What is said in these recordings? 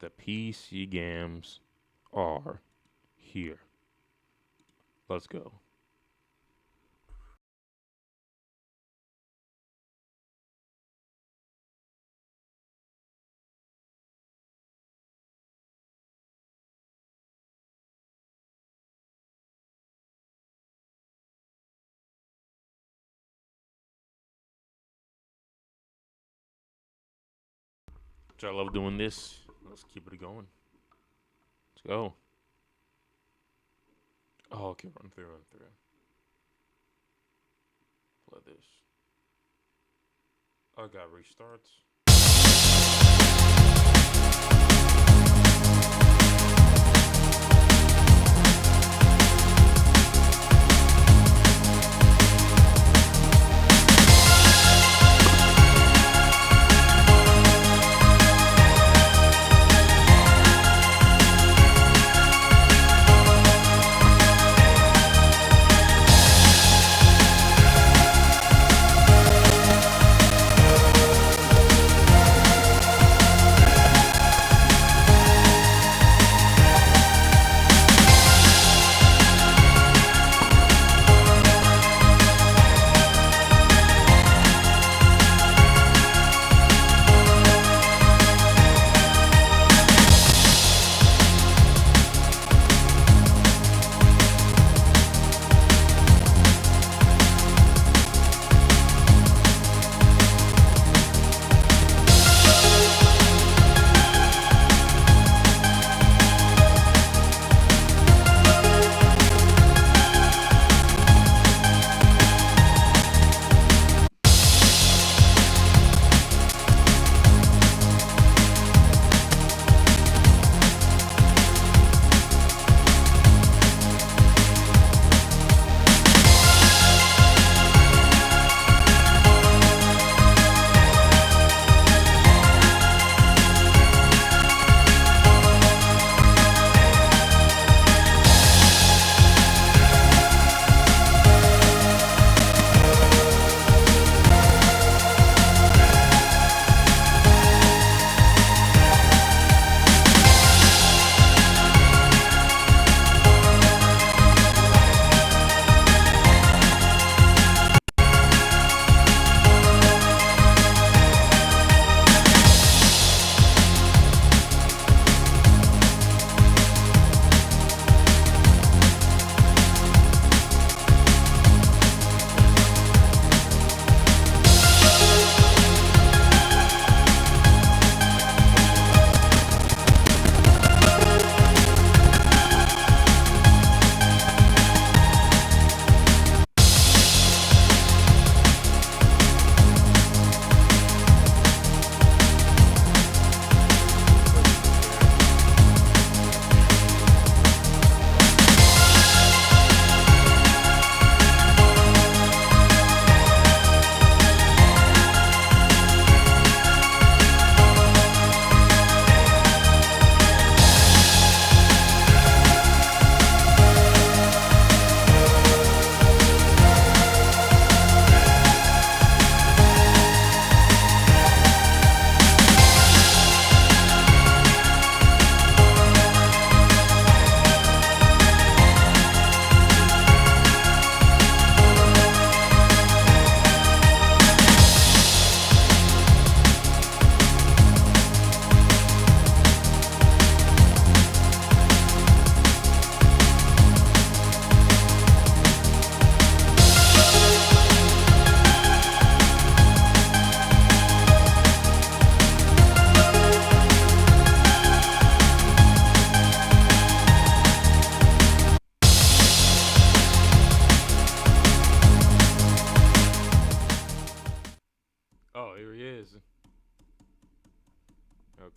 The PC games are here. Let's go. I love doing this. Let's keep it going. Let's go. Oh, okay, run through. Play this. I got restarts.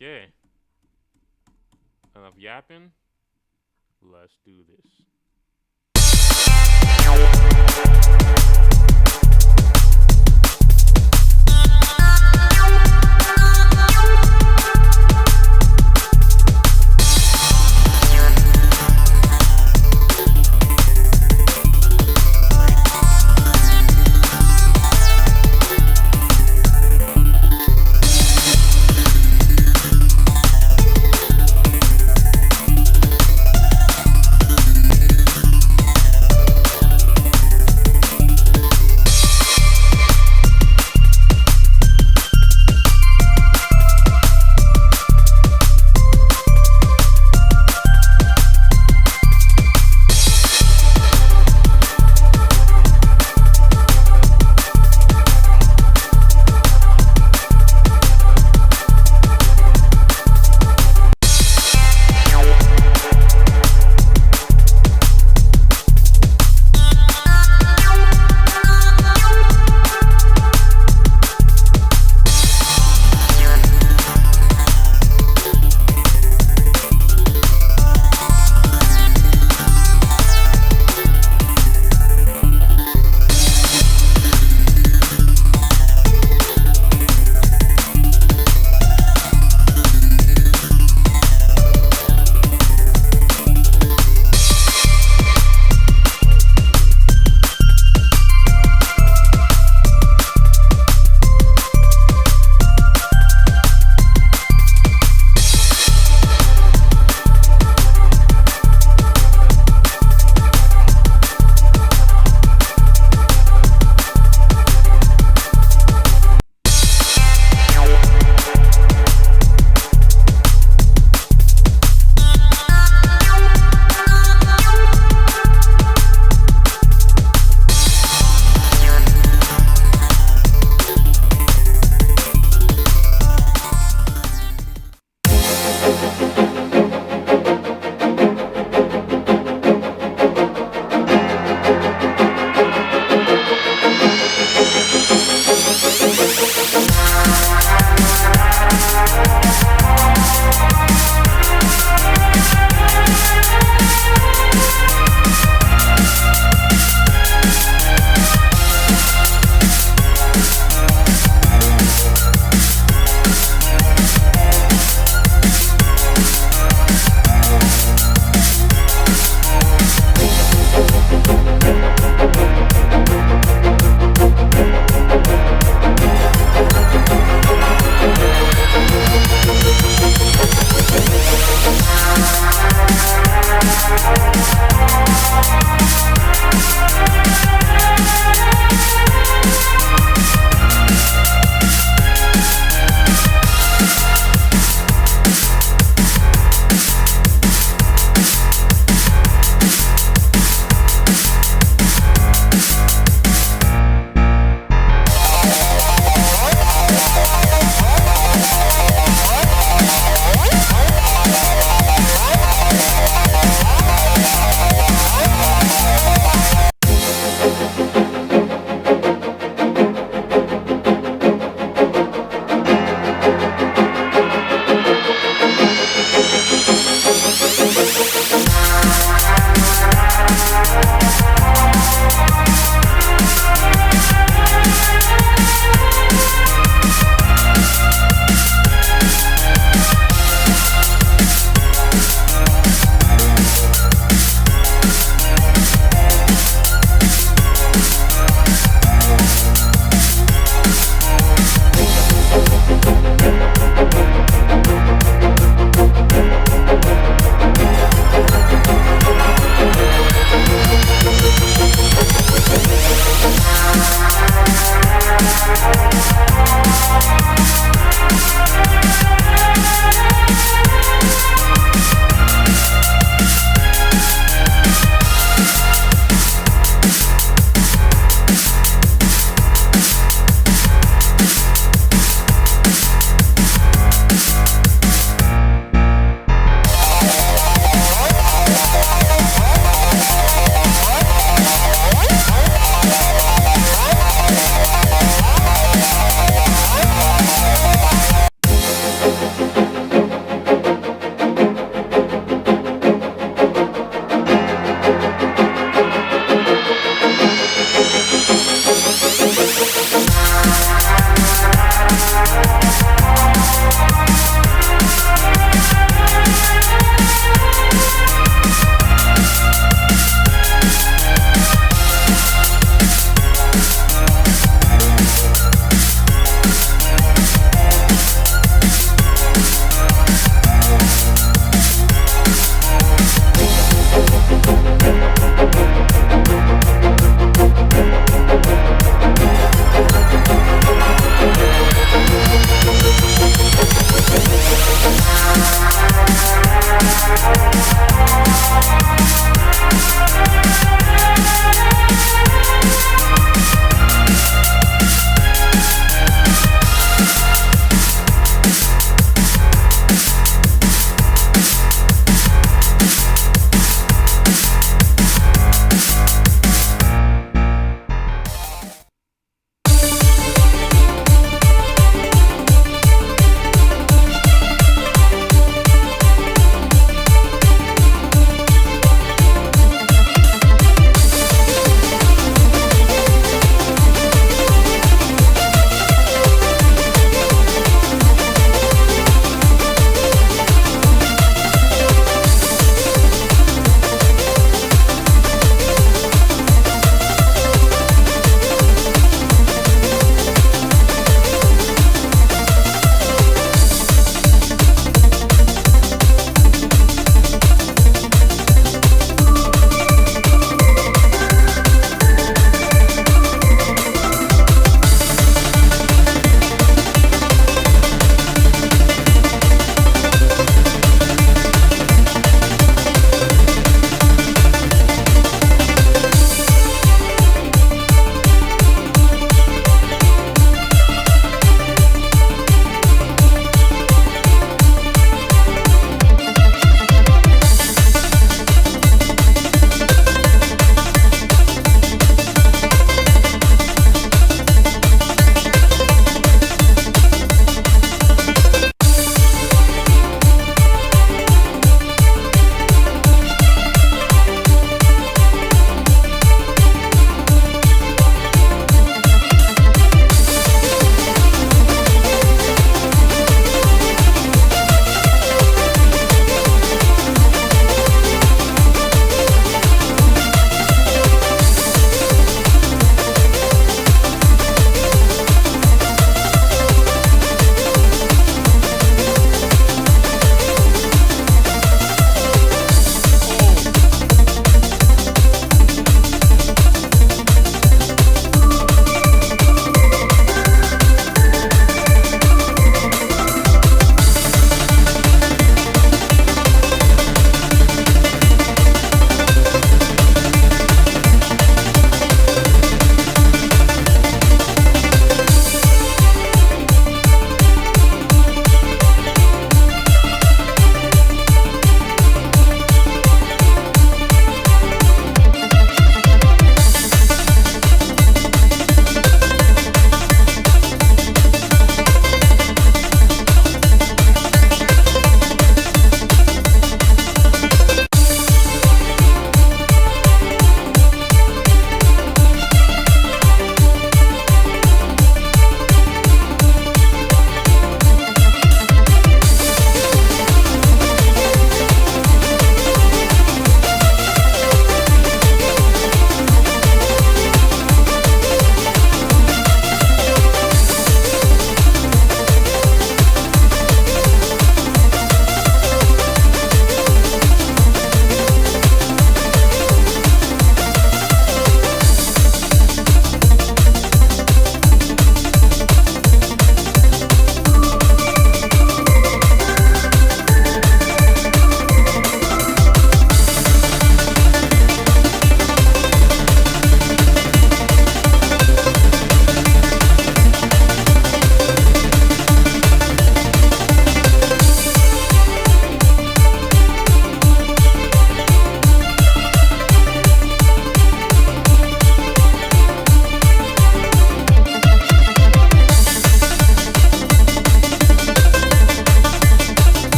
Okay. Enough yapping. Let's do this.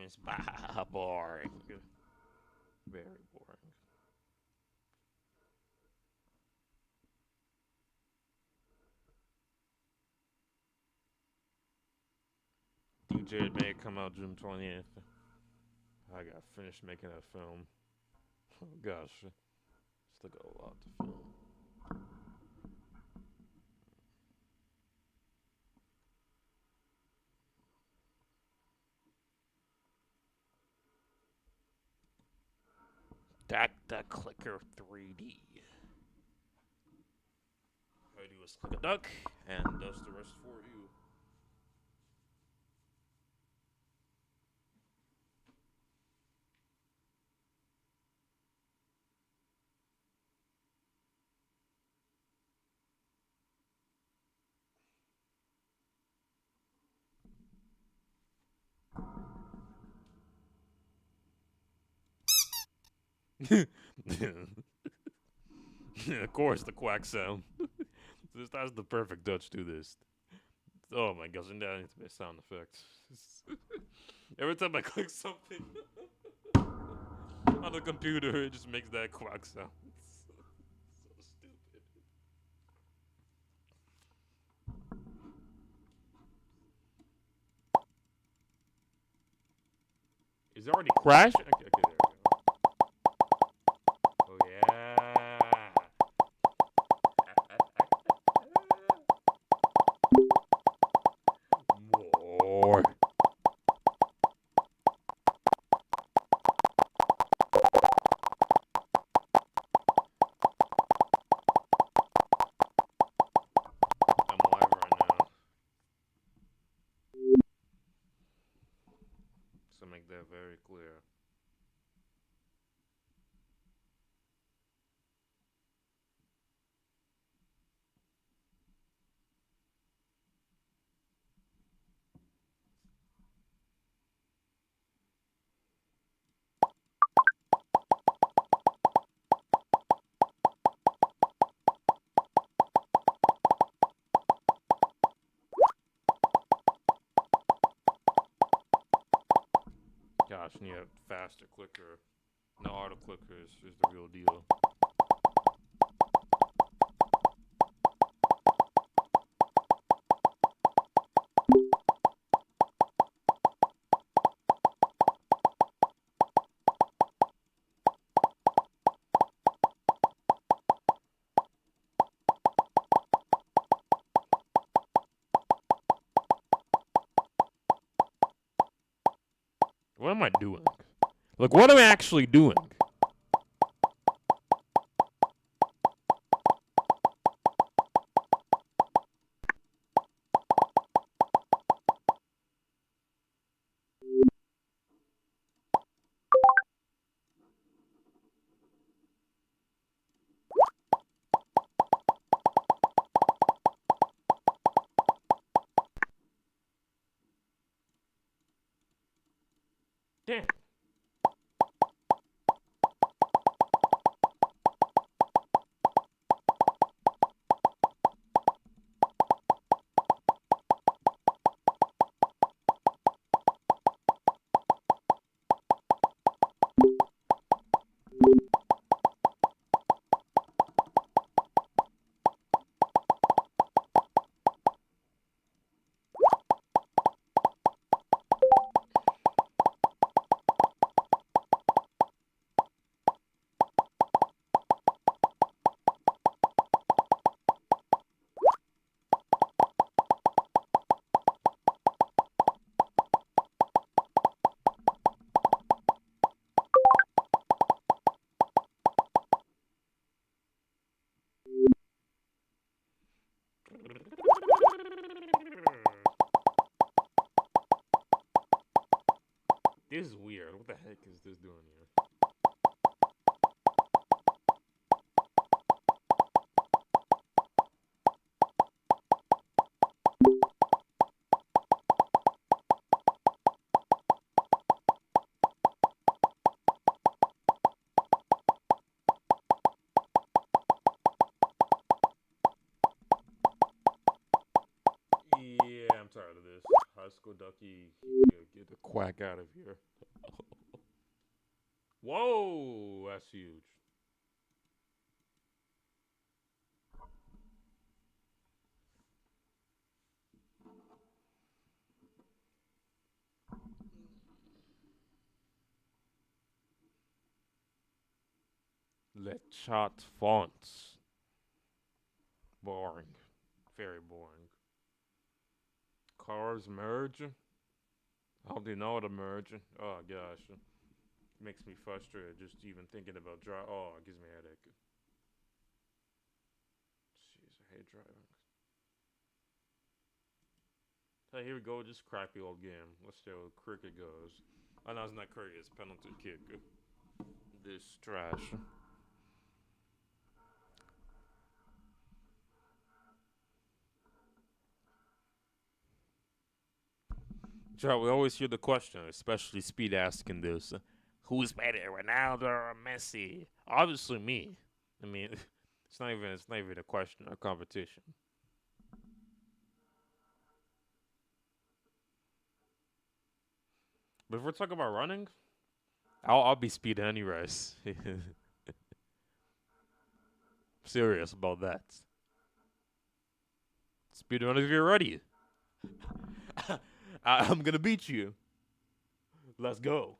It's boring. Very boring. DJ may come out June 20th. I got finished making that film. Oh gosh, still got a lot to film. That clicker 3D. All I do is click a duck and does the rest for you. Of course, the quack sound. That's the perfect Dutch to this. Oh my gosh, and that needs to be a sound effect. Every time I click something on the computer, it just makes that quack sound. So stupid. Is it already crashed? Okay, there we go. Oh yeah. More. I'm live right now. So make that very clear. Gosh, need a faster clicker. No, auto clicker is the real deal. What am I doing? Like, what am I actually doing? Damn. This is weird. What the heck is this doing here? Yeah, I'm tired of this. How bicycle ducky. Get the quack out of here. Whoa, that's huge. Let chat fonts. Boring. Very boring. Cars merge. How do you know to merge? Oh gosh. Makes me frustrated just even thinking about drive. Oh, it gives me a headache. Jeez, I hate driving. Hey, here we go. Just crappy old game. Let's see how cricket goes. Oh no, it's not cricket. It's penalty kick. This trash. Joe, we always hear the question, especially Speed asking this: who's better, Ronaldo or Messi? Obviously, me. I mean, it's not even a question or competition. But if we're talking about running, I'll be Speed anyways. Serious about that. Speed run if you're ready. I'm gonna beat you. Let's go.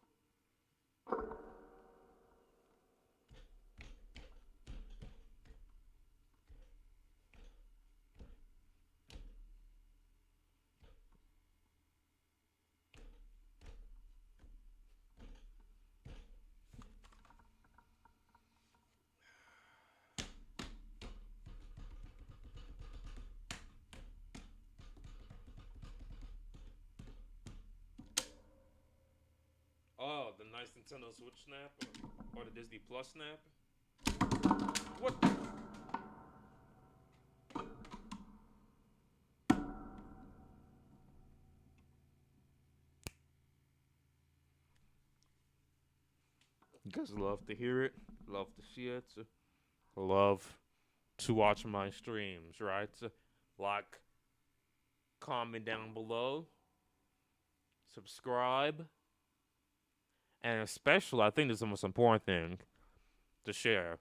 Oh, the nice Nintendo Switch snap, or the Disney Plus snap. What? You guys love to hear it, love to see it, love to watch my streams, right? Like, comment down below, subscribe, and especially, I think this is the most important thing to share.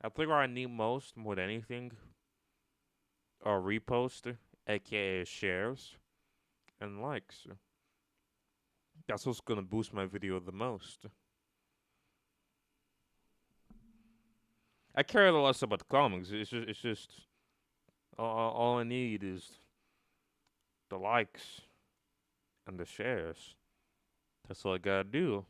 I think what I need most, more than anything, are reposts, aka shares, and likes. That's what's gonna boost my video the most. I care less about the comments. It's just all I need is the likes and the shares. That's all I gotta do.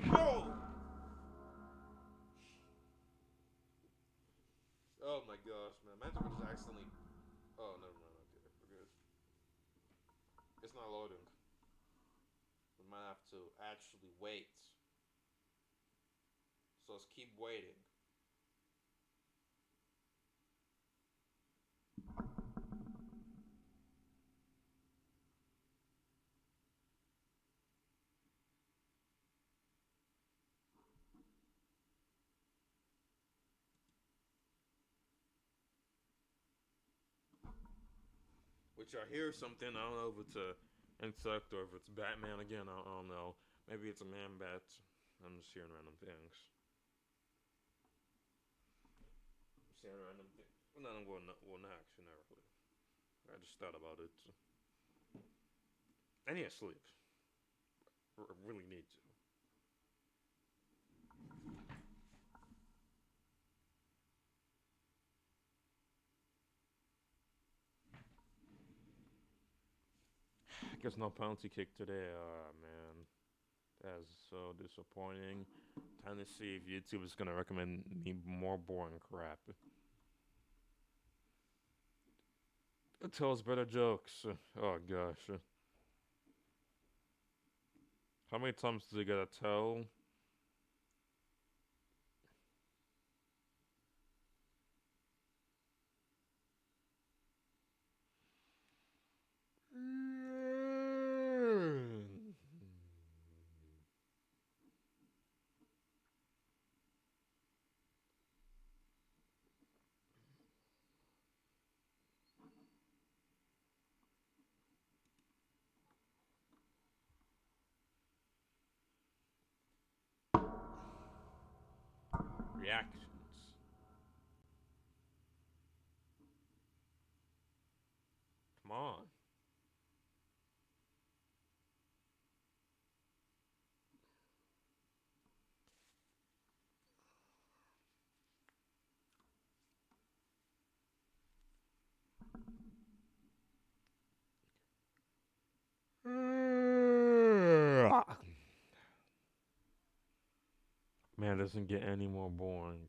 No! Oh my gosh, man. Imagine if I just accidentally. Oh, never mind. Okay, we're good. It's not loading. We might have to actually wait. So let's keep waiting. Which I hear something. I don't know if it's a insect or if it's Batman again. I don't know. Maybe it's a man bat. I'm just hearing random things. I'm just hearing random things. Well, not actually, not really. I just thought about it. I need to sleep. I really need to. I guess no penalty kick today. Ah, man. That's so disappointing. Time to see if YouTube is gonna recommend me more boring crap. It tells better jokes. Oh gosh. How many times do they gotta tell? reactions. Come on. Man, it doesn't get any more boring.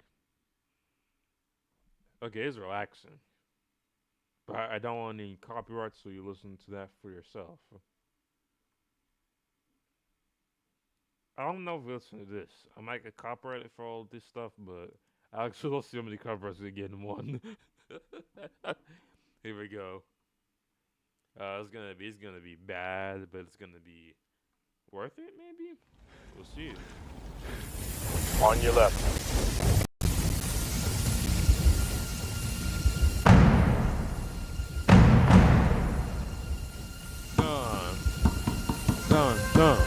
Okay, it's relaxing. But I don't want any copyright, so you listen to that for yourself. I don't know if you listen to this. I might get copyrighted for all this stuff, but I actually will see how many copyrights we get in one. Here we go. It's gonna be bad, but it's gonna be worth it. Maybe we'll see. On your left. Done.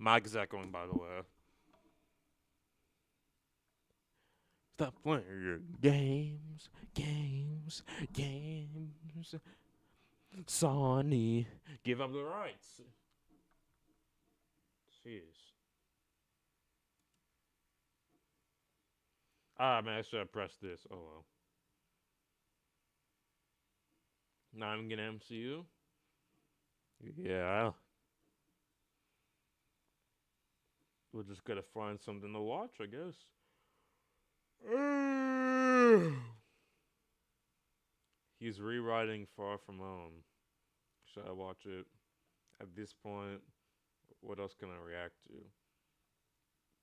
Mic is echoing, by the way. Stop playing your games. Sony, give up the rights. Jeez. Ah, man, I should have pressed this. Oh, well. Now I'm gonna MCU. Yeah. We're just gonna find something to watch, I guess. He's rewriting Far From Home. Should I watch it? At this point, what else can I react to?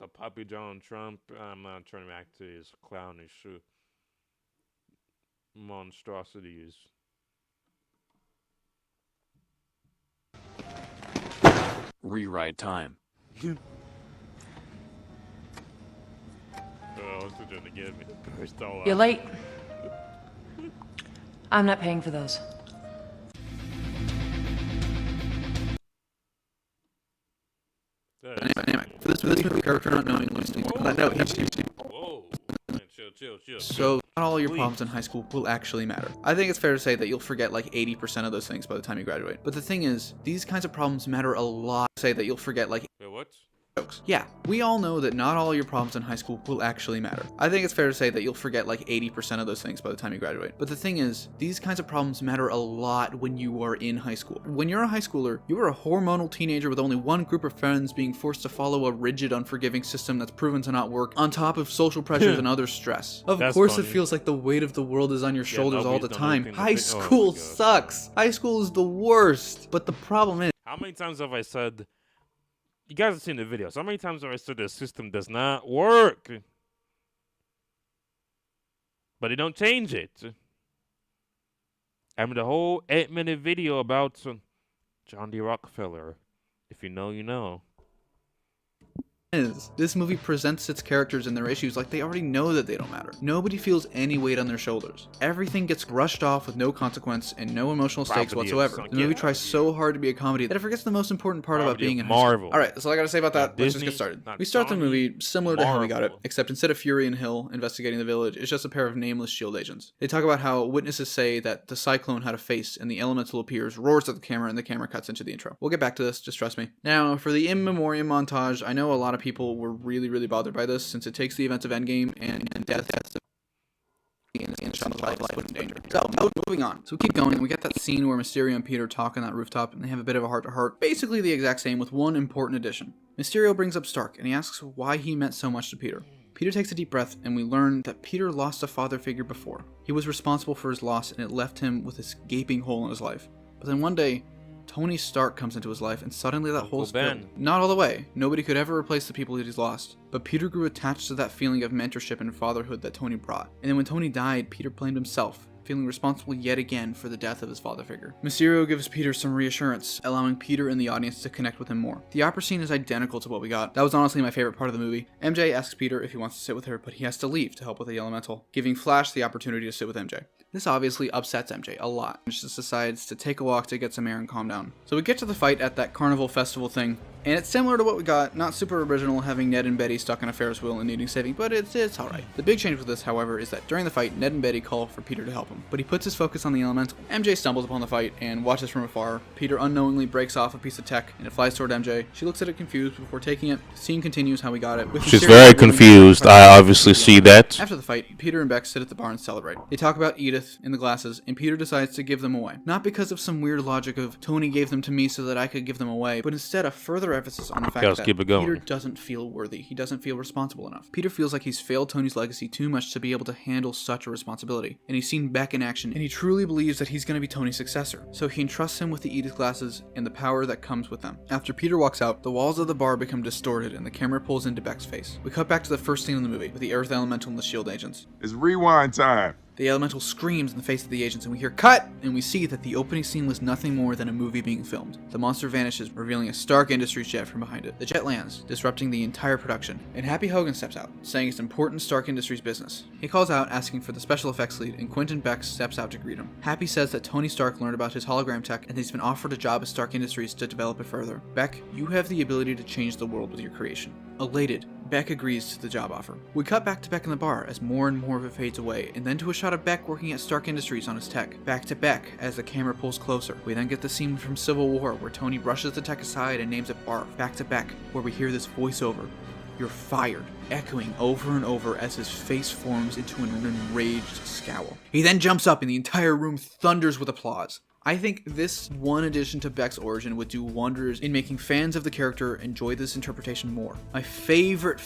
The Puppy John Trump, I'm not trying to react to his clownish monstrosities. Rewrite time. Oh, it's trying to get me. You're late. I'm not paying for those. Dynamic. For this movie, character not knowing Lucy. Whoa. I know. Whoa. Man, chill. So Not all your problems in high school will actually matter. I think it's fair to say that you'll forget like 80% of those things by the time you graduate. But the thing is, these kinds of problems matter a lot. Say that you'll forget like Wait, what? jokes. Yeah, we all know that not all your problems in high school will actually matter. I think it's fair to say that you'll forget like 80% of those things by the time you graduate. But the thing is, these kinds of problems matter a lot when you are in high school. When you're a high schooler, you are a hormonal teenager with only one group of friends being forced to follow a rigid, unforgiving system that's proven to not work, on top of social pressures and other stress. Of course funny. it feels like the weight of the world is on your shoulders all the nobody's done time. anything to High think- oh my school God. sucks. High school is the worst. But the problem is, How many times have I said? You guys have seen the videos. How many times have I said the system does not work? But they don't change it. I mean, the whole 8-minute video about John D. Rockefeller. If you know, you know. this movie presents its characters and their issues like they already know that they don't matter. Nobody feels any weight on their shoulders. Everything gets brushed off with no consequence and no emotional stakes Property of whatsoever. sunk The movie in. tries so hard to be a comedy that it forgets the most important part about Property being of in high school. Marvel. Alright, that's all I gotta say about that. Not Let's just Disney, get started. not We start the Sony, movie similar to how we got it, Marvel. except instead of Fury and Hill investigating the village, it's just a pair of nameless S.H.I.E.L.D. agents. They talk about how witnesses say that the Cyclone had a face and the elemental appears, roars at the camera, and the camera cuts into the intro. We'll get back to this, just trust me. Now, for the in memoriam montage, I know a lot of people were really bothered by this, since it takes the events of Endgame and death has to in Sean's life put in danger. So, moving on. So we keep going. We get that scene where Mysterio and Peter talk on that rooftop, and they have a bit of a heart-to-heart. Basically the exact same, with one important addition. Mysterio brings up Stark, and he asks why he meant so much to Peter. Peter takes a deep breath, and we learn that Peter lost a father figure before. He was responsible for his loss, and it left him with this gaping hole in his life. But then one day, Tony Stark comes into his life, and suddenly that Uncle hole's Ben. filled. Not all the way. Nobody could ever replace the people that he's lost. But Peter grew attached to that feeling of mentorship and fatherhood that Tony brought. And then when Tony died, Peter blamed himself, feeling responsible yet again for the death of his father figure. Mysterio gives Peter some reassurance, allowing Peter and the audience to connect with him more. The opera scene is identical to what we got. That was honestly my favorite part of the movie. MJ asks Peter if he wants to sit with her, but he has to leave to help with the elemental, giving Flash the opportunity to sit with MJ. This obviously upsets MJ a lot, and she just decides to take a walk to get some air and calm down. So we get to the fight at that carnival festival thing, and it's similar to what we got, not super original, having Ned and Betty stuck on a Ferris wheel and needing saving, but it's alright. The big change with this, however, is that during the fight, Ned and Betty call for Peter to help him, but he puts his focus on the elemental. MJ stumbles upon the fight and watches from afar. Peter unknowingly breaks off a piece of tech, and it flies toward MJ. She looks at it confused before taking it. The scene continues how we got it. With She's Mysterio very revealing confused. the I obviously see that. After the fight, Peter and Beck sit at the bar and celebrate. They talk about Edith and the glasses, and Peter decides to give them away. Not because of some weird logic of Tony gave them to me so that I could give them away, but instead a further emphasis on the fact Let's that keep it going. Peter doesn't feel worthy. He doesn't feel responsible enough. Peter feels like he's failed Tony's legacy too much to be able to handle such a responsibility. And he's seen Beck in action, and he truly believes that he's going to be Tony's successor. So he entrusts him with the Edith glasses and the power that comes with them. After Peter walks out, the walls of the bar become distorted and the camera pulls into Beck's face. We cut back to the first scene in the movie with the Earth Elemental and the S.H.I.E.L.D. agents. It's rewind time. The elemental screams in the face of the agents, and we hear cut, and we see that the opening scene was nothing more than a movie being filmed. The monster vanishes, revealing a Stark Industries jet from behind it. The jet lands, disrupting the entire production, and Happy Hogan steps out, saying it's important Stark Industries business. He calls out, asking for the special effects lead, and Quentin Beck steps out to greet him. Happy says that Tony Stark learned about his hologram tech, and he's been offered a job at Stark Industries to develop it further. Beck, you have the ability to change the world with your creation. Elated, Beck agrees to the job offer. We cut back to Beck in the bar as more and more of it fades away, and then to a shot of Beck working at Stark Industries on his tech. Back to Beck as the camera pulls closer. We then get the scene from Civil War where Tony brushes the tech aside and names it Barf. Back to Beck, where we hear this voiceover, "You're fired," echoing over and over as his face forms into an enraged scowl. He then jumps up and the entire room thunders with applause. I think this one addition to Beck's origin would do wonders in making fans of the character enjoy this interpretation more. My favorite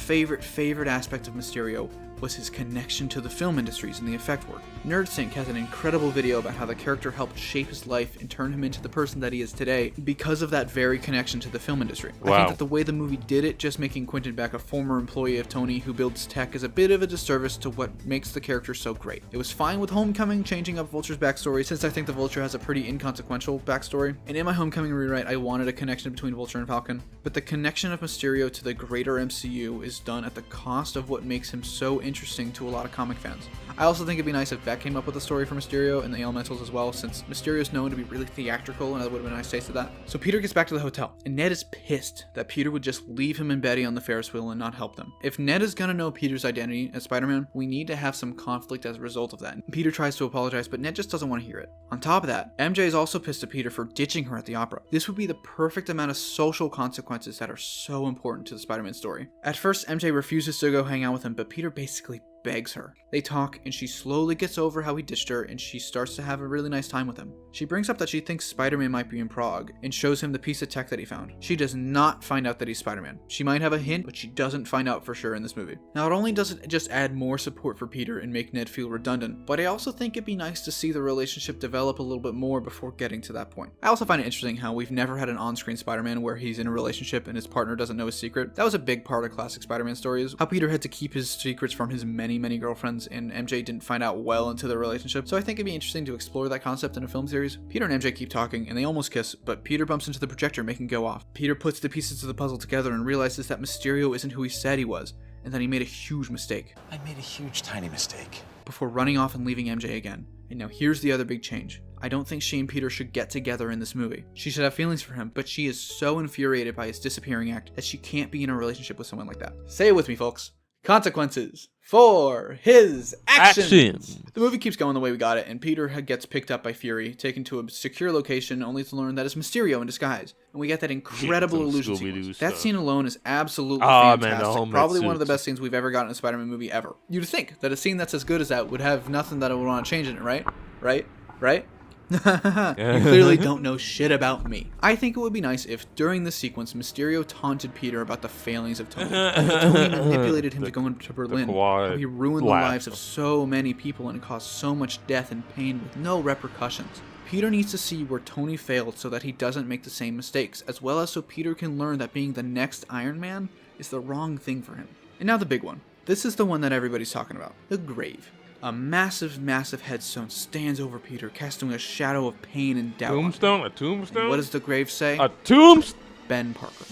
aspect of Mysterio was his connection to the film industries and the effect work. NerdSync has an incredible video about how the character helped shape his life and turn him into the person that he is today because of that very connection to the film industry. I Wow. think that the way the movie did it, just making Quentin Beck a former employee of Tony who builds tech, is a bit of a disservice to what makes the character so great. It was fine with Homecoming changing up Vulture's backstory, since I think the Vulture has a pretty inconsequential backstory, and in my Homecoming rewrite I wanted a connection between Vulture and Falcon, but the connection of Mysterio to the greater MCU is done at the cost of what makes him so interesting to a lot of comic fans. I also think it'd be nice if Beck came up with a story for Mysterio and the Elementals as well, since Mysterio is known to be really theatrical, and that would have been a nice taste of that. So Peter gets back to the hotel, and Ned is pissed that Peter would just leave him and Betty on the Ferris wheel and not help them. If Ned is gonna know Peter's identity as Spider-Man, we need to have some conflict as a result of that. Peter tries to apologize, but Ned just doesn't want to hear it. On top of that, MJ is also pissed at Peter for ditching her at the opera. This would be the perfect amount of social consequences that are so important to the Spider-Man story. At first, MJ refuses to go hang out with him, but Peter basically begs her. They talk, and she slowly gets over how he ditched her, and she starts to have a really nice time with him. She brings up that she thinks Spider-Man might be in Prague, and shows him the piece of tech that he found. She does not find out that he's Spider-Man. She might have a hint, but she doesn't find out for sure in this movie. Now, it only doesn't just add more support for Peter and make Ned feel redundant, but I also think it'd be nice to see the relationship develop a little bit more before getting to that point. I also find it interesting how we've never had an on-screen Spider-Man where he's in a relationship and his partner doesn't know his secret. That was a big part of classic Spider-Man stories, how Peter had to keep his secrets from his many girlfriends, and MJ didn't find out well into their relationship. So I think it'd be interesting to explore that concept in a film series. Peter and MJ keep talking, and they almost kiss, but Peter bumps into the projector, making it go off. Peter puts the pieces of the puzzle together and realizes that Mysterio isn't who he said he was, and that he made a huge mistake. I made a huge, tiny mistake. Before running off and leaving MJ again. And now here's the other big change. I don't think she and Peter should get together in this movie. She should have feelings for him, but she is so infuriated by his disappearing act that she can't be in a relationship with someone like that. Say it with me, folks. Consequences for his actions. The movie keeps going the way we got it, and Peter gets picked up by Fury, taken to a secure location, only to learn that it's Mysterio in disguise. And we get that incredible illusion sequence. That scene alone is absolutely fantastic. Probably one of the best scenes we've ever gotten in a Spider-Man movie ever. You'd think that a scene that's as good as that would have nothing that I would want to change in it, right? Right? You clearly don't know shit about me. I think it would be nice if, during this sequence, Mysterio taunted Peter about the failings of Tony. Tony manipulated him to go into Berlin. How he ruined the lives of so many people and caused so much death and pain with no repercussions. Peter needs to see where Tony failed so that he doesn't make the same mistakes, as well as so Peter can learn that being the next Iron Man is the wrong thing for him. And now the big one. This is the one that everybody's talking about. The grave. A massive headstone stands over Peter, casting a shadow of pain and doubt. Tombstone? A tombstone? And what does the grave say? A tombstone? Ben Parker.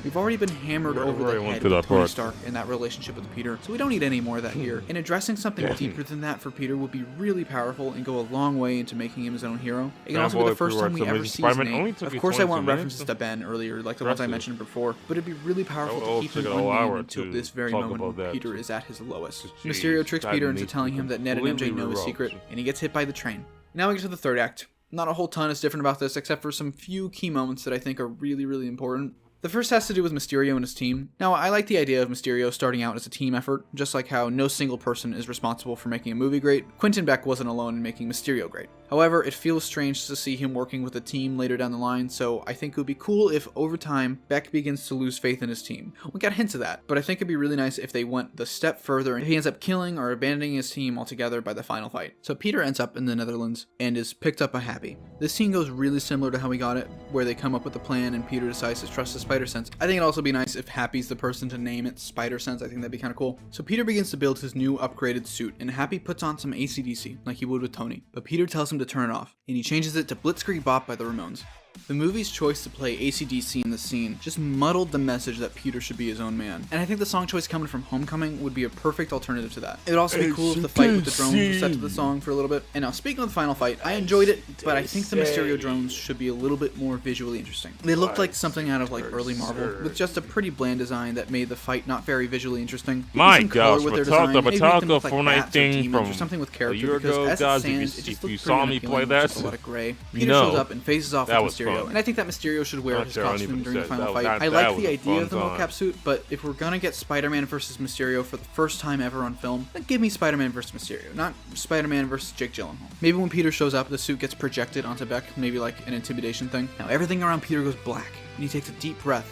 We've already been hammered over the head with Tony Stark and that relationship with Peter, so we don't need any more of that here. And addressing something deeper than that for Peter would be really powerful and go a long way into making him his own hero. It can also be the first time we ever see his name. Of course I want references to Ben earlier, like the ones I mentioned before, but it'd be really powerful to keep him unnamed until this very moment when Peter is at his lowest. Mysterio tricks Peter into telling him that Ned and MJ know his secret, and he gets hit by the train. Now we get to the third act. Not a whole ton is different about this, except for some few key moments that I think are really important. The first has to do with Mysterio and his team. Now, I like the idea of Mysterio starting out as a team effort, just like how no single person is responsible for making a movie great. Quentin Beck wasn't alone in making Mysterio great. However, it feels strange to see him working with a team later down the line, so I think it would be cool if, over time, Beck begins to lose faith in his team. We got hints of that, but I think it'd be really nice if they went the step further and if he ends up killing or abandoning his team altogether by the final fight. So Peter ends up in the Netherlands and is picked up by Happy. This scene goes really similar to how we got it, where they come up with a plan and Peter decides to trust his spider sense. I think it'd also be nice if Happy's the person to name it Spider Sense. I think that'd be kind of cool. So Peter begins to build his new upgraded suit, and Happy puts on some AC/DC, like he would with Tony, but Peter tells him to turn it off, and he changes it to Blitzkrieg Bop by the Ramones. The movie's choice to play AC/DC in the scene just muddled the message that Peter should be his own man, and I think the song choice coming from Homecoming would be a perfect alternative to that. It would also be cool if the fight with the drones was set to the song for a little bit. And now, speaking of the final fight, I enjoyed it, but I think the Mysterio drones should be a little bit more visually interesting. They looked like something out of like early Marvel, with just a pretty bland design that made the fight not very visually interesting. My gosh, Metallica like Fortnite thing from something with a character, year ago, because guys. If you saw me play that, a lot of gray. you Peter know shows up and faces off with Mysterio, and I think that Mysterio should wear his costume during the final fight. I like the idea of the mocap suit, but if we're gonna get Spider-Man versus Mysterio for the first time ever on film, then give me Spider-Man versus Mysterio, not Spider-Man versus Jake Gyllenhaal. Maybe when Peter shows up, the suit gets projected onto Beck, maybe like an intimidation thing. Now everything around Peter goes black, and he takes a deep breath,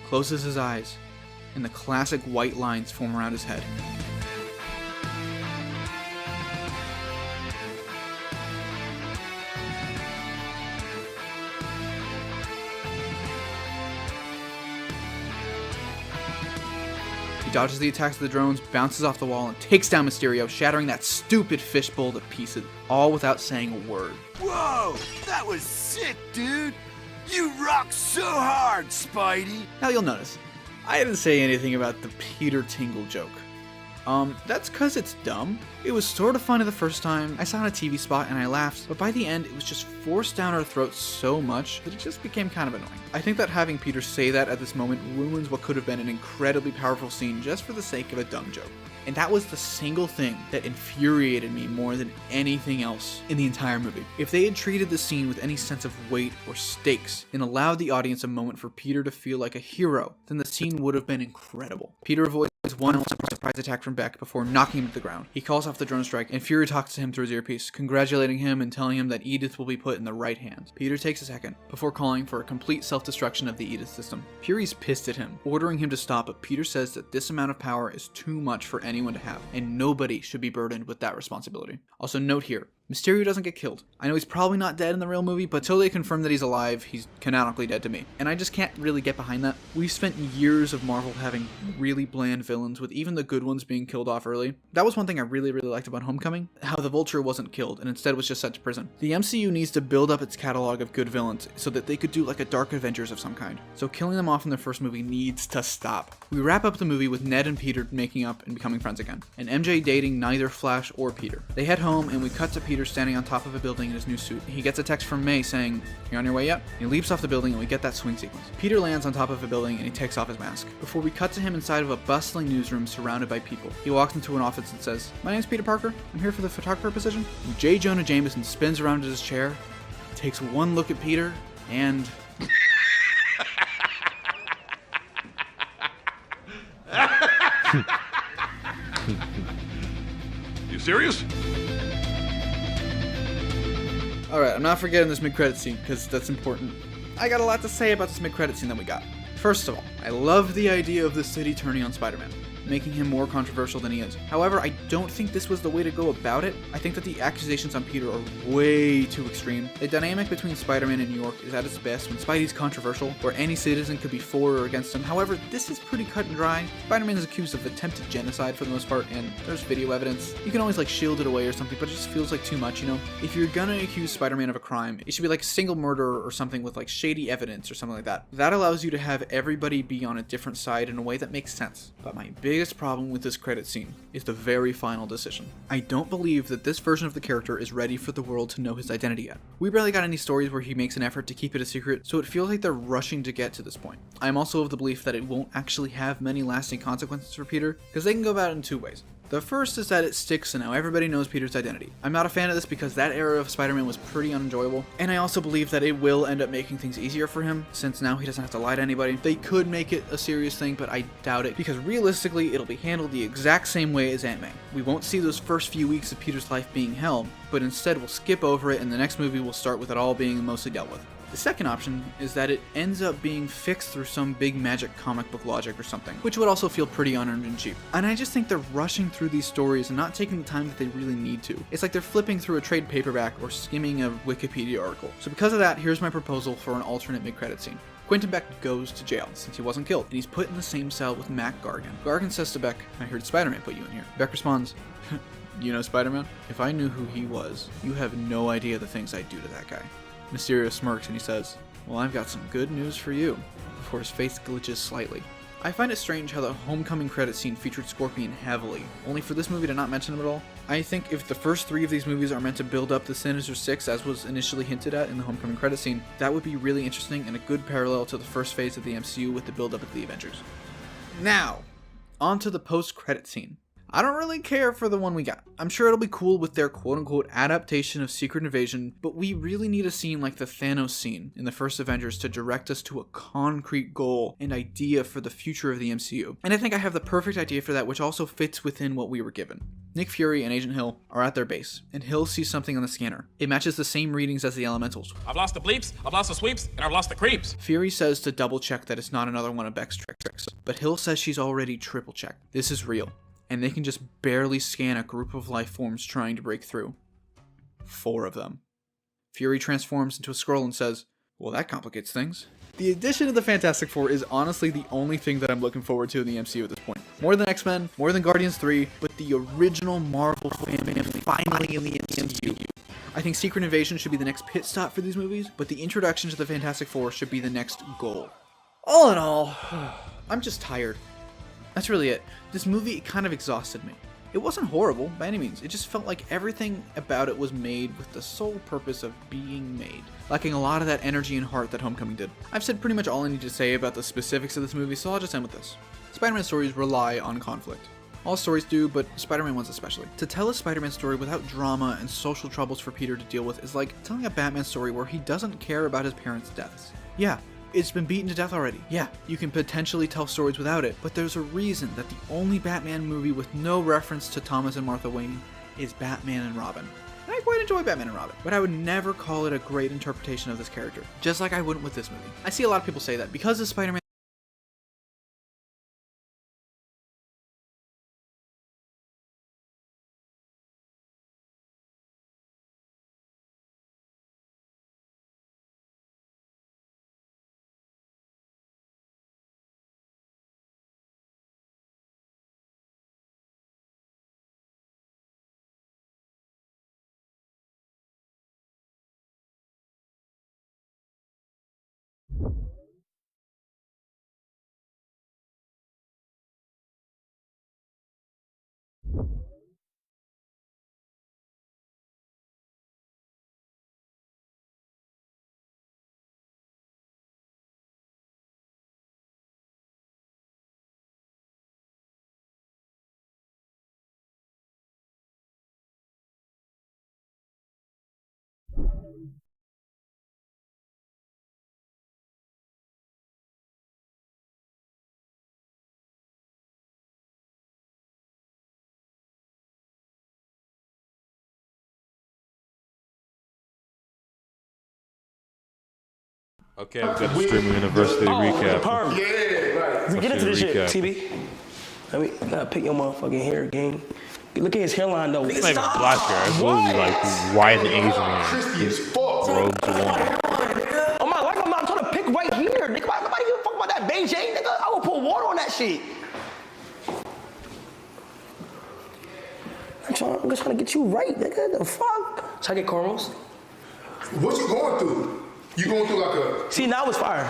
closes his eyes, and the classic white lines form around his head. He dodges the attacks of the drones, bounces off the wall, and takes down Mysterio, shattering that stupid fishbowl to pieces, all without saying a word. Whoa! That was sick, dude! You rock so hard, Spidey! Now you'll notice, I didn't say anything about the Peter Tingle joke. That's cause it's dumb. It was sort of funny the first time, I saw it on a TV spot and I laughed, but by the end it was just forced down our throats so much that it just became kind of annoying. I think that having Peter say that at this moment ruins what could have been an incredibly powerful scene just for the sake of a dumb joke. And that was the single thing that infuriated me more than anything else in the entire movie. If they had treated the scene with any sense of weight or stakes and allowed the audience a moment for Peter to feel like a hero, then the scene would have been incredible. Peter avoids one surprise attack from Beck before knocking him to the ground. He calls off the drone strike, and Fury talks to him through his earpiece, congratulating him and telling him that Edith will be put in the right hands. Peter takes a second before calling for a complete self-destruction of the Edith system. Fury's pissed at him, ordering him to stop, but Peter says that this amount of power is too much for anyone to have, and nobody should be burdened with that responsibility. Also, note here, Mysterio doesn't get killed. I know he's probably not dead in the real movie, but until they confirm that he's alive, he's canonically dead to me. And I just can't really get behind that. We've spent years of Marvel having really bland villains, with even the good ones being killed off early. That was one thing I really liked about Homecoming, how the Vulture wasn't killed and instead was just sent to prison. The MCU needs to build up its catalog of good villains so that they could do like a Dark Avengers of some kind. So killing them off in their first movie needs to stop. We wrap up the movie with Ned and Peter making up and becoming friends again, and MJ dating neither Flash or Peter. They head home and we cut to Peter standing on top of a building in his new suit. He gets a text from May saying, "You on your way yet?" He leaps off the building and we get that swing sequence. Peter lands on top of a building and he takes off his mask, before we cut to him inside of a bustling newsroom surrounded by people. He walks into an office and says, "My name's Peter Parker. I'm here for the photographer position." And J. Jonah Jameson spins around in his chair, takes one look at Peter, and... You serious? Alright, I'm not forgetting this mid-credit scene, because that's important. I got a lot to say about this mid-credit scene that we got. First of all, I love the idea of the city turning on Spider-Man, making him more controversial than he is. However, I don't think this was the way to go about it. I think that the accusations on Peter are way too extreme. The dynamic between Spider-Man and New York is at its best when Spidey's controversial, where any citizen could be for or against him. However, this is pretty cut and dry. Spider-Man is accused of attempted genocide for the most part, and there's video evidence. You can always like shield it away or something, but it just feels like too much, you know? If you're gonna accuse Spider-Man of a crime, it should be like a single murder or something with like shady evidence or something like that. That allows you to have everybody be on a different side in a way that makes sense. But my biggest problem with this credit scene is the very final decision. I don't believe that this version of the character is ready for the world to know his identity yet. We barely got any stories where he makes an effort to keep it a secret, so it feels like they're rushing to get to this point. I am also of the belief that it won't actually have many lasting consequences for Peter, because they can go about it in two ways. The first is that it sticks and now everybody knows Peter's identity. I'm not a fan of this because that era of Spider-Man was pretty unenjoyable, and I also believe that it will end up making things easier for him, since now he doesn't have to lie to anybody. They could make it a serious thing, but I doubt it, because realistically it'll be handled the exact same way as Aunt May. We won't see those first few weeks of Peter's life being hell, but instead we'll skip over it and the next movie will start with it all being mostly dealt with. The second option is that it ends up being fixed through some big magic comic book logic or something, which would also feel pretty unearned and cheap. And I just think they're rushing through these stories and not taking the time that they really need to. It's like they're flipping through a trade paperback or skimming a Wikipedia article. So because of that, here's my proposal for an alternate mid-credit scene. Quentin Beck goes to jail since he wasn't killed, and he's put in the same cell with Mac Gargan. Gargan says to Beck, "I heard Spider-Man put you in here." Beck responds, "You know Spider-Man? If I knew who he was, you have no idea the things I'd do to that guy." Mysterio smirks and he says, "Well, I've got some good news for you," before his face glitches slightly. I find it strange how the Homecoming credit scene featured Scorpion heavily, only for this movie to not mention him at all. I think if the first three of these movies are meant to build up the Sinister Six as was initially hinted at in the Homecoming credit scene, that would be really interesting and a good parallel to the first phase of the MCU with the build up of the Avengers. Now, on to the post-credit scene. I don't really care for the one we got. I'm sure it'll be cool with their quote-unquote adaptation of Secret Invasion, but we really need a scene like the Thanos scene in the first Avengers to direct us to a concrete goal and idea for the future of the MCU. And I think I have the perfect idea for that, which also fits within what we were given. Nick Fury and Agent Hill are at their base, and Hill sees something on the scanner. It matches the same readings as the Elementals. "I've lost the bleeps, I've lost the sweeps, and I've lost the creeps." Fury says to double check that it's not another one of Beck's tricks, but Hill says she's already triple checked. This is real. And they can just barely scan a group of life forms trying to break through. 4 of them. Fury transforms into a Skrull and says, "Well, that complicates things." The addition of the Fantastic Four is honestly the only thing that I'm looking forward to in the MCU at this point. More than X-Men, more than Guardians 3, but the original Marvel family finally in the MCU. I think Secret Invasion should be the next pit stop for these movies, but the introduction to the Fantastic Four should be the next goal. All in all, I'm just tired. That's really it. This movie kind of exhausted me. It wasn't horrible by any means, it just felt like everything about it was made with the sole purpose of being made, lacking a lot of that energy and heart that Homecoming did. I've said pretty much all I need to say about the specifics of this movie, so I'll just end with this. Spider-Man stories rely on conflict. All stories do, but Spider-Man ones especially. To tell a Spider-Man story without drama and social troubles for Peter to deal with is like telling a Batman story where he doesn't care about his parents' deaths. Yeah, it's been beaten to death already. Yeah, you can potentially tell stories without it, but there's a reason that the only Batman movie with no reference to Thomas and Martha Wayne is Batman and Robin. And I quite enjoy Batman and Robin, but I would never call it a great interpretation of this character, just like I wouldn't with this movie. I see a lot of people say that because of Spider-Man Okay, we've got the Streamer University recap. Yeah, right. Let's Get into this shit, recap. TB. I mean, gotta pick your motherfucking hair, gang. Look at his hairline, though. It's not even black hair. It's literally like white and Asian hair. Crispy as fuck. Robes alone. Oh my life, I'm trying to pick right here, nigga. Nobody give a fuck about that beige, nigga. I will put water on that shit. I'm just trying to get you right, nigga. The fuck? Should I get cornrows? What you going through? You going through like a... See, now it's fire.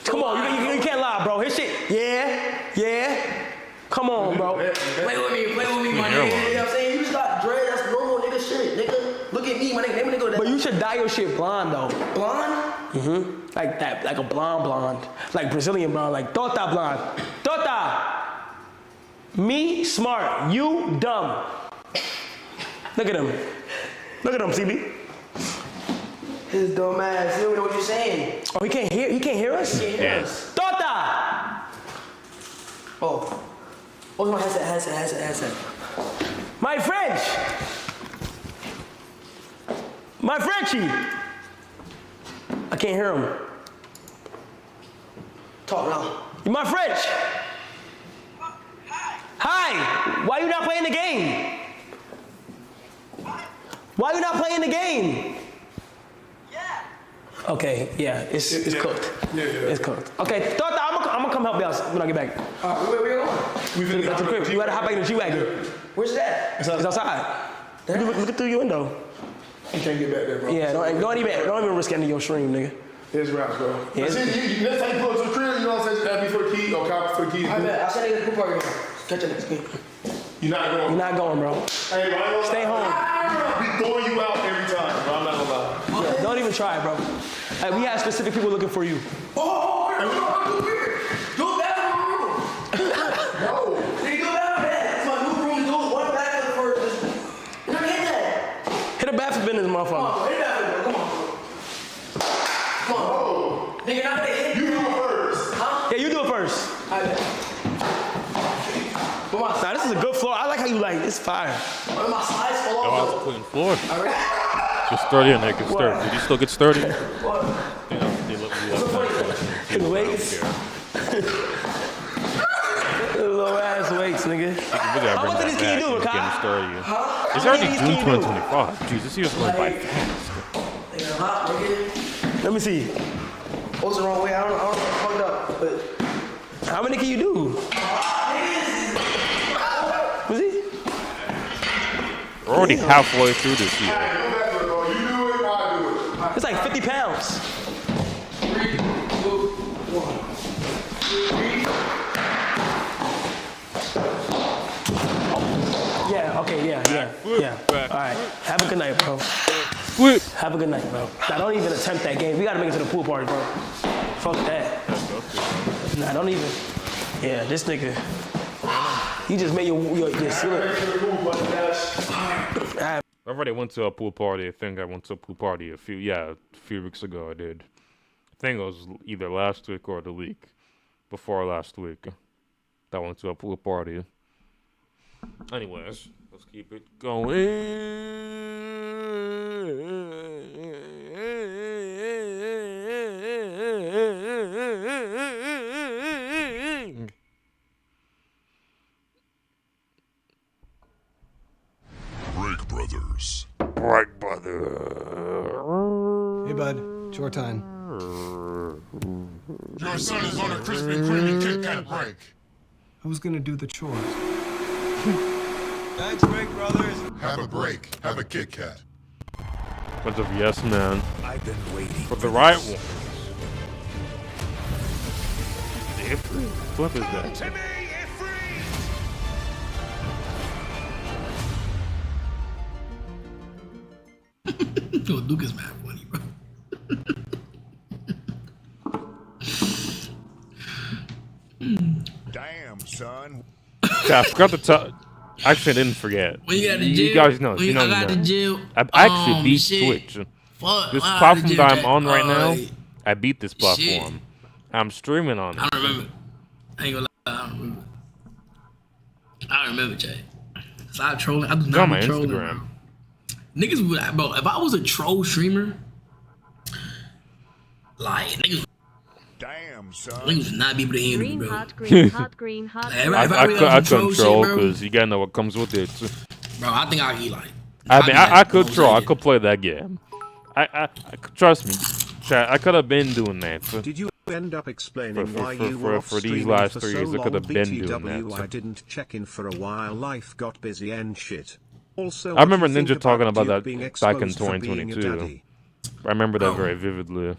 Come on, you can't lie, bro. His shit. Yeah. Come on, bro. Play with me, my nigga. You know what I'm saying? You just got dread, that's normal nigga shit, nigga. Look at me, my nigga. Name a nigga that. But you should dye your shit blonde, though. Blonde? Mm-hmm. Like that, like a blonde. Like Brazilian blonde, like Tota blonde. Tota! Me, smart. You, dumb. Look at him. CB. His dumb ass. He don't know what you're saying. Oh, he can't hear us? He can't hear us. Tota! Oh, my headset. My French! My Frenchie! I can't hear him. Talk now. You my French? Hi! Why you not playing the game? Why you not playing the game? Okay, yeah, it's cooked. Yeah. It's cooked. Okay, Tota, I'm gonna come help you out when I get back. Where you going? To the crib. You gotta hop back in the G-Wagon. Where's that? It's outside. Look through your window. You can't get back there, bro. Yeah, don't even risk ending your stream, nigga. Here's raps, bro. Yeah, See, next time you pull up to the crib, you know what I'm saying? Ask me for the key or cop for the keys. I bet. I said nigga, who are you going? Catch the next game. You're not going. You're not going, bro. Hey, bro, I ain't gonna Stay lie. home. We throwing you out every time, bro. I'm not gonna lie. Yeah, don't even try, bro. We have specific people looking for you. Oh, go back to my room. No. Nigga, go back to bed. That's my new room. Do one back to the first. Let me hit that. Hit a bathroom in this motherfucker. Come on, hit that. Come on. Oh. Nigga, not gonna hit You do it first. Huh? Yeah, you do it first. I bet. But my Nah, this is a good floor. I like how you like this fire. But my slides fall Oh, off. it's clean floor. Alright. Get sturdy in there. Get sturdy. Did you still get sturdy? What? You know, they look you up. The weights. Little ass weights, nigga. How much of this can you do, Kai? It's already June 2025. Jesus, this year's going by fast. Nigga, hot, nigga. Let me see. What's the wrong way? I don't know. Fucked up. But How many can you do? Was he? We're already halfway through this year. Hey, go back to it, bro. You do it, I do it. It's like 50 pounds. 3, 2, 1. 3. Yeah, yeah. All right. Have a good night, bro. Flip. Have a good night, bro. Now, don't even attempt that game. We gotta make it to the pool party, bro. Fuck that. Nah, don't even. Yeah, this nigga. You just made your ceiling. I already went to a pool party. I think I went to a pool party a few weeks ago. I did. I think it was either last week or the week before last week. I went to a pool party. Anyways, let's keep it going. Break Brothers. Break Brothers. Hey, bud. It's your time. Your son is on a Krispy Kreme Kit Kat break. Who's gonna do the chores? Thanks, Break Brothers. Have a break. Have a Kit Kat. Bunch of yes men. I've been waiting for the right one. What is that? Yo, Duke is mad funny, bro. Damn, son. Yeah, I forgot to tell. Actually, I didn't forget. When you got the You jail, guys know. when You know. I got the jail. I actually beat shit. Twitch. Fuck, This wow, platform the that jail I'm on right now, shit. I beat this platform. I'm streaming on it. I don't remember. I ain't gonna lie, I don't remember. I don't remember, Jay. Stop trolling. I do It's not on my be trolling, Instagram. bro. Niggas would, bro, if I was a troll streamer, like, niggas Damn, son. would not be able to handle me, Green bro. hot, green hot, green hot. If I really on some troll control shit, bro, because you gotta know what comes with it. bro, I think I'd be like, I mean, I could no troll. I saying. could play that game. I trust me. Chat, I could have been doing that. Did you end up explaining why you for were off these streaming last for 3 so years, I long? could have been doing BTW, that. I didn't check in for a while. Life got busy and shit. Also, I remember what do you Ninja think talking about Duke that being back in exposed for being a 2022. daddy? I remember that very vividly.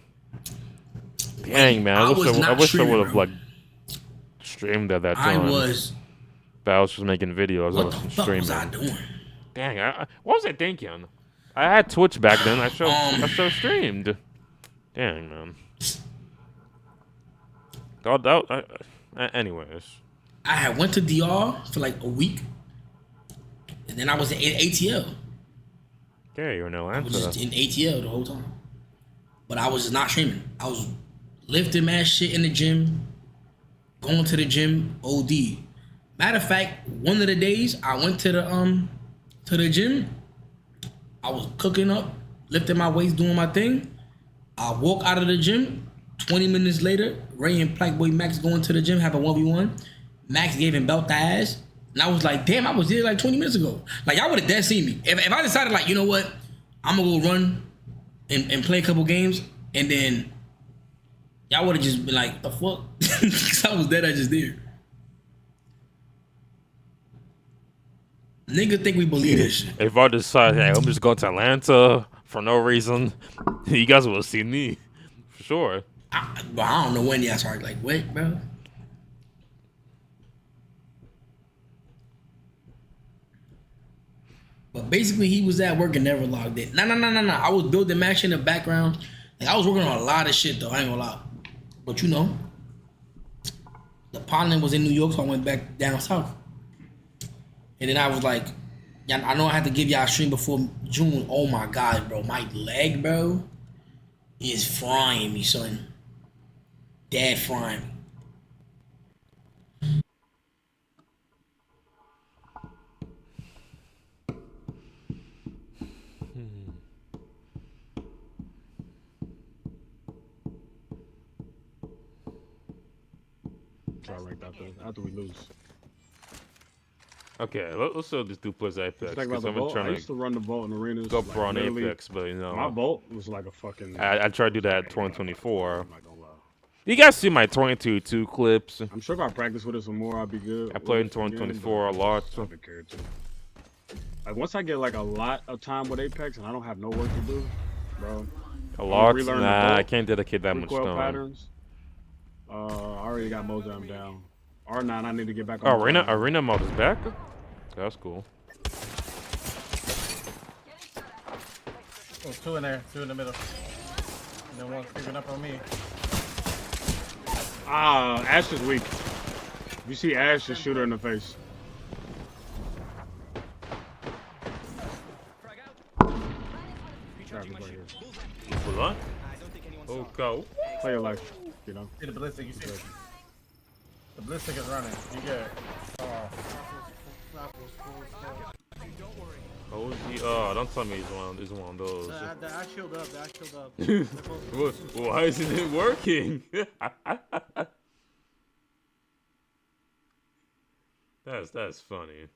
Dang, man. I I wish was I not would streaming, have bro. like streamed at that I time. was. But I was just making videos. I What the wasn't fuck streaming. was I doing? Dang, what was I thinking? I had Twitch back then. I still streamed. Dang, man. Anyways. I had went to DR for like a week, and then I was in ATL. Yeah, you're no I was answer. just in ATL the whole time. But I was just not streaming. I was lifting mad shit in the gym, going to the gym, OD. Matter of fact, one of the days I went to the gym, I was cooking up, lifting my weights, doing my thing. I walk out of the gym. 20 minutes later, Ray and Black Boy Max going to the gym, have a 1v1. Max gave him belt the ass. And I was like, damn, I was there like 20 minutes ago. Like, y'all would have dead seen me. If I decided, like, you know what? I'm going to go run and play a couple games. And then y'all would have just been like, the fuck? Because I was dead, I just did. Nigga think we believe this shit. If I decide, hey, I'm just going to Atlanta for no reason, you guys will have seen me. For sure. But I don't know when y'all started like, wait, bro. But basically, he was at work and never logged in. Nah. I was building match in the background. Like, I was working on a lot of shit, though. I ain't gonna lie. But you know, the partner was in New York, so I went back down south. And then I was like, yeah, I know I had to give y'all a stream before June. Oh my God, bro. My leg, bro, is frying me, son. Dead frying me. Try right after we lose. Okay, let's just do plus Apex. Think about Because the I'm vault. I trying used to run the vault in arenas. go like, pro on literally, Apex, but you know. my vault was like a fucking. I tried to do that 2024. You guys see my 22-2 clips? I'm sure if I practice with it some more, I'll be good. I played in 2024 a lot. I haven't cared to. Like once I get like a lot of time with Apex and I don't have no work to do, bro. A lot? Relearn the Nah, vault, I can't dedicate that much recoil time. patterns. I already got Mozam down. R9, I need to get back Oh, on. arena mode is back? That's cool. Oh, two in there, two in the middle. And then one creeping up on me. Ah, Ash is weak. You see Ash, just shoot her in the face. What? Oh, go. Play your life, you know. See the ballistic, you see it. The ballistic is running. You get it. Oh, oh, don't tell me he's one of those. The ash shield up, the ash shield up. Why isn't it working? That's funny.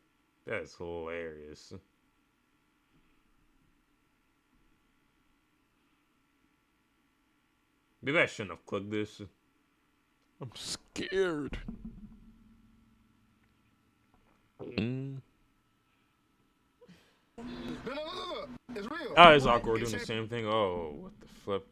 That's hilarious. Maybe I shouldn't have clicked this. I'm scared. It's real. Oh, it's awkward doing the same thing. Oh, what the flip?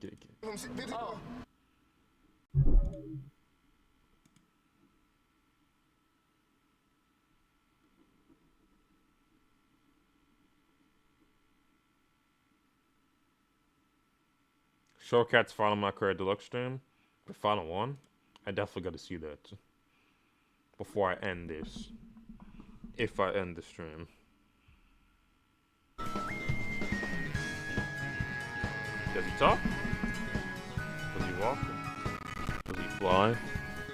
Shortcats Final My Career Deluxe stream. The final one. I definitely got to see that before I end this. If I end the stream. Does he talk? Does he walk? Does he fly?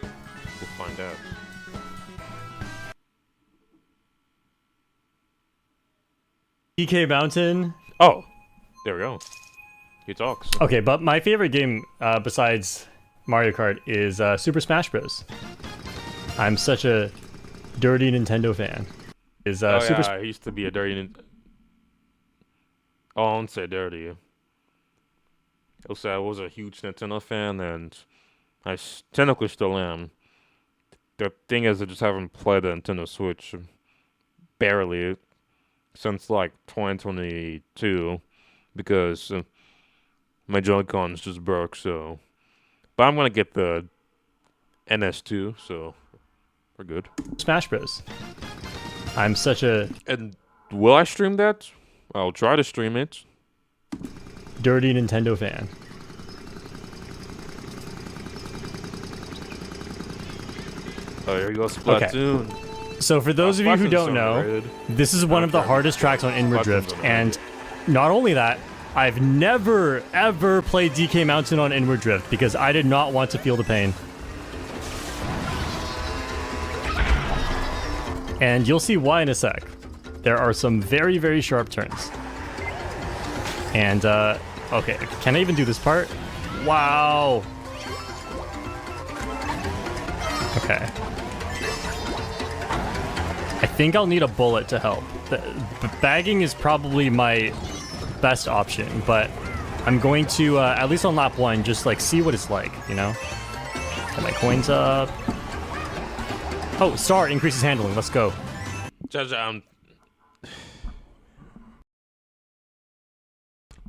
We'll find out. DK Mountain. Oh, there we go. He talks. Okay, but my favorite game besides Mario Kart is Super Smash Bros. I'm such a dirty Nintendo fan. Is I used to be a dirty. Oh, I won't say dirty. Also, I was a huge Nintendo fan, and I technically still am. The thing is, I just haven't played the Nintendo Switch barely since like 2022 because my Joy-Cons just broke. So, but I'm gonna get the NS2, so we're good. Smash Bros. I'm such a And will I stream that? I'll try to stream it. Dirty Nintendo fan. Oh, here you go, Splatoon. Okay. So for those of you who don't know, this is one of the hardest tracks on Inward Drift, and not only that, I've never ever played DK Mountain on Inward Drift because I did not want to feel the pain. And you'll see why in a sec. There are some very, very sharp turns. And, okay, can I even do this part? Wow. Okay. I think I'll need a bullet to help. Bagging is probably my best option, but I'm going to, at least on lap 1, just, like, see what it's like, you know? Get my coins up. Oh, star increases handling. Let's go. Judge,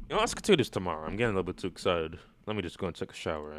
you know, let's continue this tomorrow. I'm getting a little bit too excited. Let me just go and take a shower.